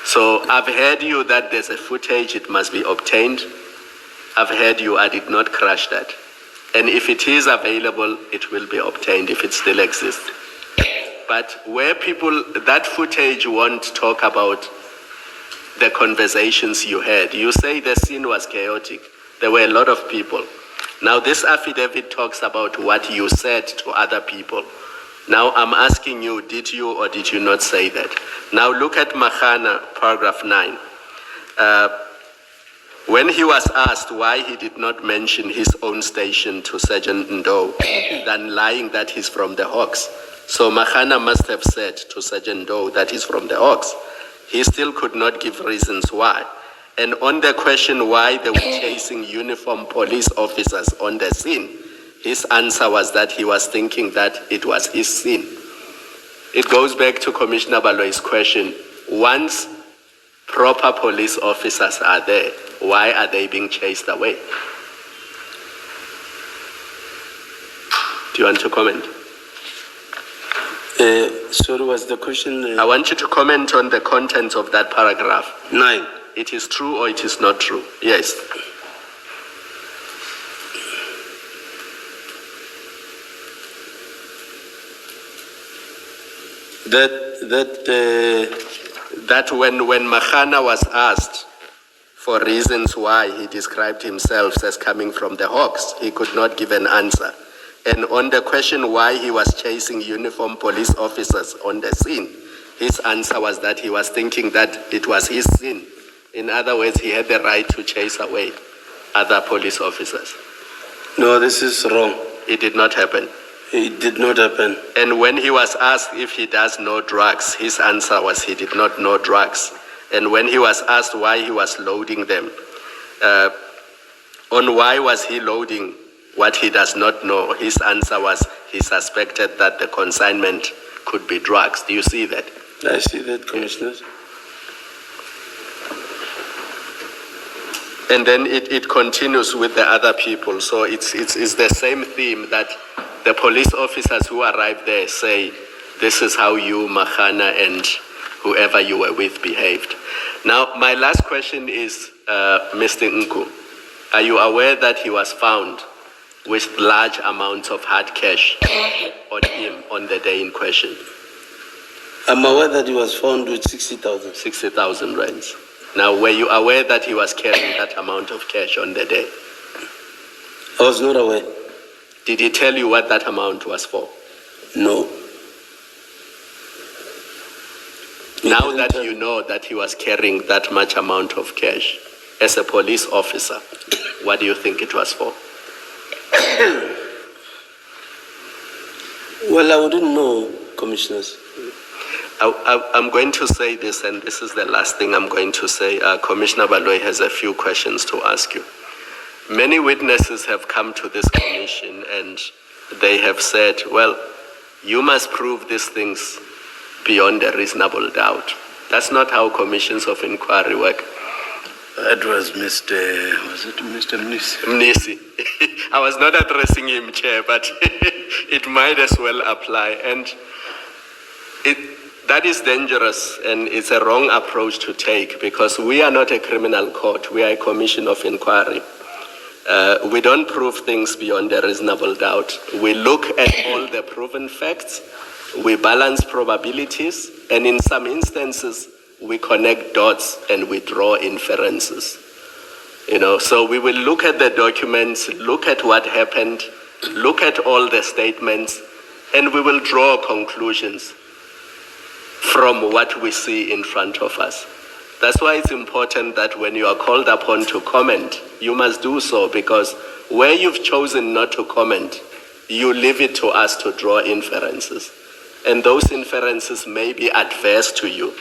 So I've heard you that there's a footage, it must be obtained. I've heard you, I did not crash that. And if it is available, it will be obtained if it still exists. But where people, that footage won't talk about the conversations you had. You say the scene was chaotic. There were a lot of people. Now this affidavit talks about what you said to other people. Now I'm asking you, did you or did you not say that? Now look at Mahana, paragraph 9. When he was asked why he did not mention his own station to Sergeant Ndo, than lying that he's from the Hawks. So Mahana must have said to Sergeant Ndo that he's from the Hawks. He still could not give reasons why. And on the question why they were chasing uniformed police officers on the scene, his answer was that he was thinking that it was his scene. It goes back to Commissioner Baloyi's question. Once proper police officers are there, why are they being chased away? Do you want to comment? Sorry, was the question? I want you to comment on the contents of that paragraph. 9. It is true or it is not true? Yes. That when Mahana was asked for reasons why he described himself as coming from the Hawks, he could not give an answer. And on the question why he was chasing uniformed police officers on the scene, his answer was that he was thinking that it was his scene. In other words, he had the right to chase away other police officers. No, this is wrong. It did not happen. It did not happen. And when he was asked if he does know drugs, his answer was he did not know drugs. And when he was asked why he was loading them, on why was he loading what he does not know, his answer was he suspected that the consignment could be drugs. Do you see that? I see that, Commissioners. And then it continues with the other people. So it's the same theme that the police officers who arrived there say, this is how you, Mahana, and whoever you were with behaved. Now, my last question is, Mr. Nku, are you aware that he was found with large amounts of hard cash on him on the day in question? I'm aware that he was found with 60,000. 60,000 rands. Now, were you aware that he was carrying that amount of cash on the day? I was not aware. Did he tell you what that amount was for? No. Now that you know that he was carrying that much amount of cash, as a police officer, what do you think it was for? Well, I wouldn't know, Commissioners. I'm going to say this, and this is the last thing I'm going to say. Commissioner Baloyi has a few questions to ask you. Many witnesses have come to this commission and they have said, well, you must prove these things beyond a reasonable doubt. That's not how commissions of inquiry work. That was Mr. Mnisi? Mnisi. I was not addressing him, Chair, but it might as well apply. And that is dangerous, and it's a wrong approach to take, because we are not a criminal court. We are a commission of inquiry. We don't prove things beyond a reasonable doubt. We look at all the proven facts, we balance probabilities, and in some instances, we connect dots and we draw inferences. So we will look at the documents, look at what happened, look at all the statements, and we will draw conclusions from what we see in front of us. That's why it's important that when you are called upon to comment, you must do so, because where you've chosen not to comment, you leave it to us to draw inferences. And those inferences may be adverse to you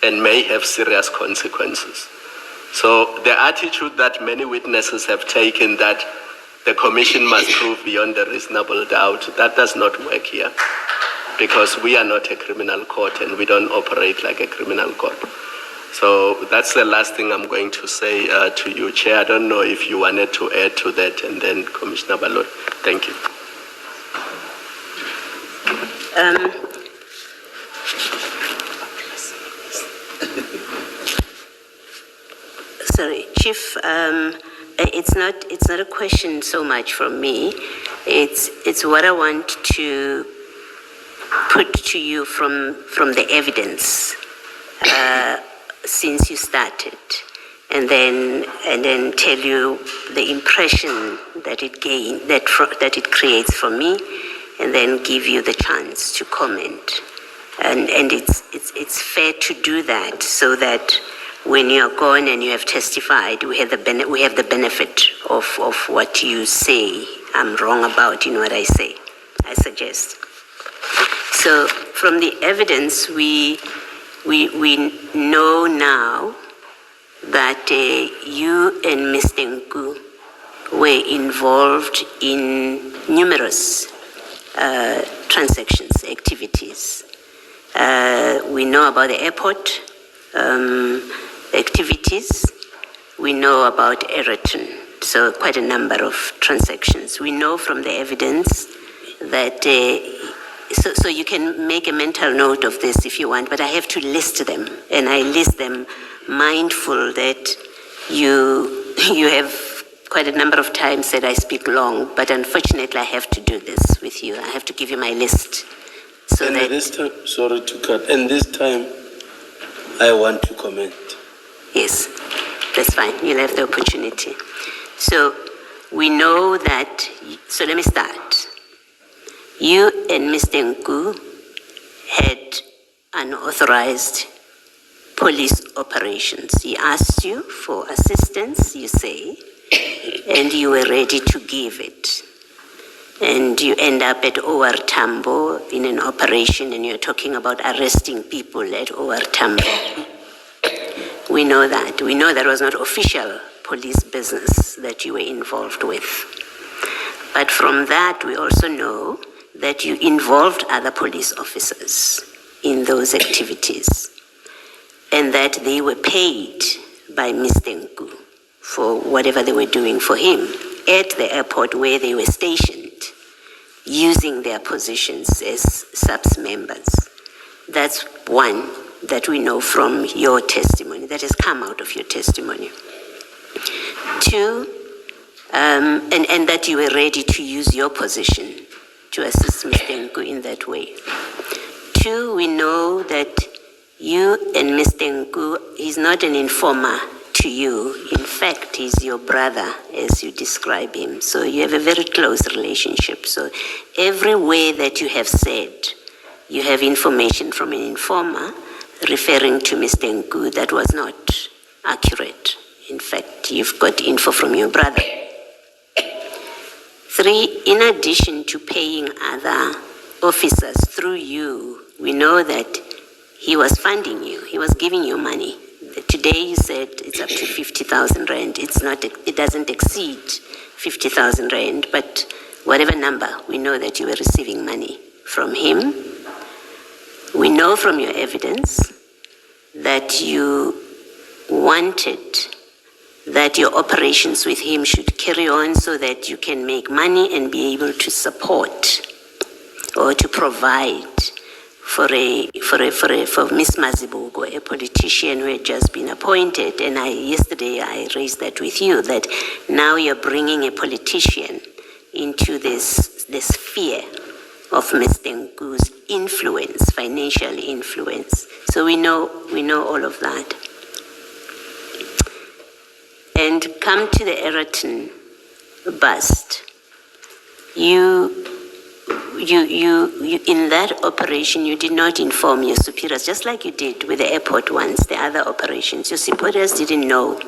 and may have serious consequences. So the attitude that many witnesses have taken that the commission must prove beyond a reasonable doubt, that does not work here, because we are not a criminal court and we don't operate like a criminal court. So that's the last thing I'm going to say to you, Chair. I don't know if you wanted to add to that, and then Commissioner Baloyi. Thank you. Sorry, Chief. It's not a question so much from me. It's what I want to put to you from the evidence since you started, and then tell you the impression that it creates for me, and then give you the chance to comment. And it's fair to do that so that when you are gone and you have testified, we have the benefit of what you say I'm wrong about in what I say, I suggest. So from the evidence, we know now that you and Mr. Nku were involved in numerous transactions, activities. We know about the airport activities. We know about Egerton, so quite a number of transactions. We know from the evidence that, so you can make a mental note of this if you want, but I have to list them, and I list them mindful that you have quite a number of times said I speak long, but unfortunately I have to do this with you. I have to give you my list. So and that this time, sorry to cut, and this time I want to comment. Yes, that's fine. You'll have the opportunity. So we know that, so let me start. You and Mr. Nku had unauthorized police operations. He asked you for assistance, you say, and you were ready to give it. And you end up at OR Tambo in an operation, and you're talking about arresting people at OR Tambo. We know that. We know that was not official police business that you were involved with. But from that, we also know that you involved other police officers in those activities, and that they were paid by Mr. Nku for whatever they were doing for him at the airport where they were stationed, using their positions as SAPS members. That's one that we know from your testimony, that has come out of your testimony. Two, and that you were ready to use your position to assist Mr. Nku in that way. Two, we know that you and Mr. Nku, he's not an informer to you. In fact, he's your brother, as you describe him. So you have a very close relationship. So every way that you have said, you have information from an informer referring to Mr. Nku that was not accurate. In fact, you've got info from your brother. Three, in addition to paying other officers through you, we know that he was funding you. He was giving you money. Today you said it's up to 50,000 rand. It doesn't exceed 50,000 rand, but whatever number, we know that you were receiving money from him. We know from your evidence that you wanted that your operations with him should carry on so that you can make money and be able to support or to provide for Ms. Mazibuko, a politician who had just been appointed. And yesterday I raised that with you, that now you're bringing a politician into this sphere of Mr. Nku's influence, financial influence. So we know all of that. And come to the Egerton bust. You in that operation, you did not inform your superiors, just like you did with the airport ones, the other operations. Your superiors didn't know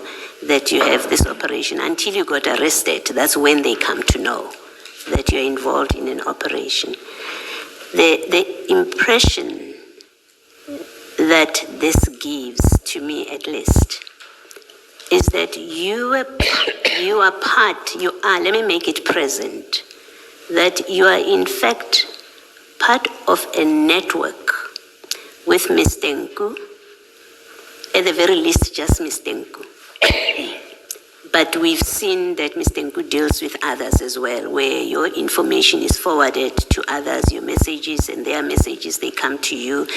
that you have this operation until you got arrested. That's when they come to know that you're involved in an operation. The impression that this gives, to me at least, is that you are, let me make it present, that you are in fact part of a network with Mr. Nku, at the very least just Mr. Nku. But we've seen that Mr. Nku deals with others as well, where your information is forwarded to others, your messages and their messages, they come to you,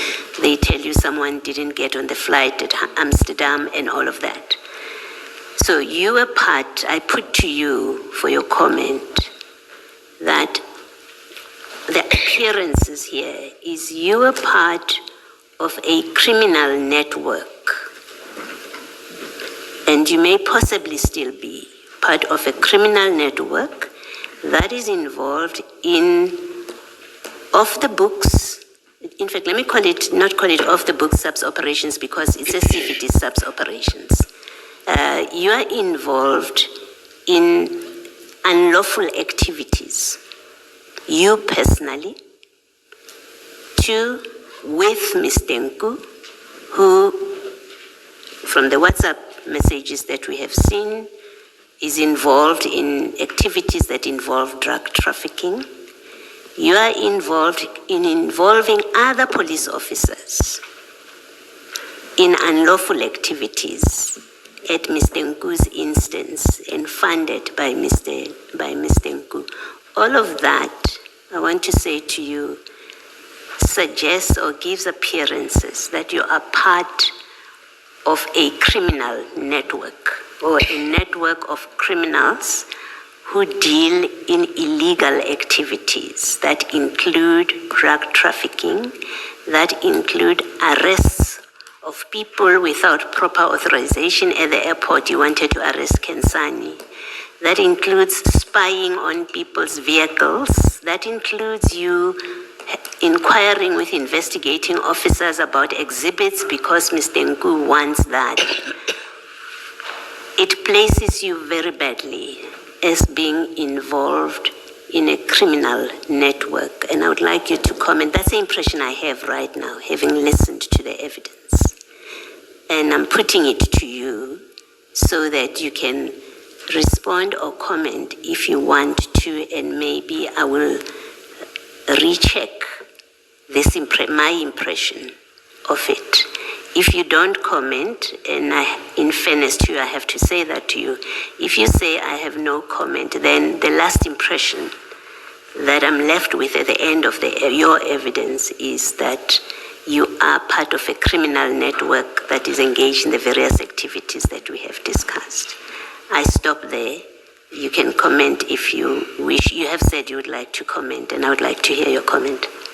they tell you someone didn't get on the flight at Amsterdam and all of that. So you were part, I put to you for your comment that the appearances here is you were part of a criminal network, and you may possibly still be part of a criminal network that is involved in off-the-books, in fact, let me not call it off-the-books subs operations because it's as if it is subs operations. You are involved in unlawful activities. You personally, with Mr. Nku, who, from the WhatsApp messages that we have seen, is involved in activities that involve drug trafficking. You are involved in involving other police officers in unlawful activities at Mr. Nku's instance and funded by Mr. Nku. All of that, I want to say to you, suggests or gives appearances that you are part of a criminal network or a network of criminals who deal in illegal activities that include drug trafficking, that include arrests of people without proper authorization. At the airport, you wanted to arrest Kensani. That includes spying on people's vehicles. That includes you inquiring with investigating officers about exhibits because Mr. Nku wants that. It places you very badly as being involved in a criminal network. And I would like you to comment. That's the impression I have right now, having listened to the evidence. And I'm putting it to you so that you can respond or comment if you want to, and maybe I will recheck this my impression of it. If you don't comment, and in fairness to you, I have to say that to you, if you say I have no comment, then the last impression that I'm left with at the end of your evidence is that you are part of a criminal network that is engaged in the various activities that we have discussed. I stop there. You can comment if you wish. You have said you would like to comment, and I would like to hear your comment.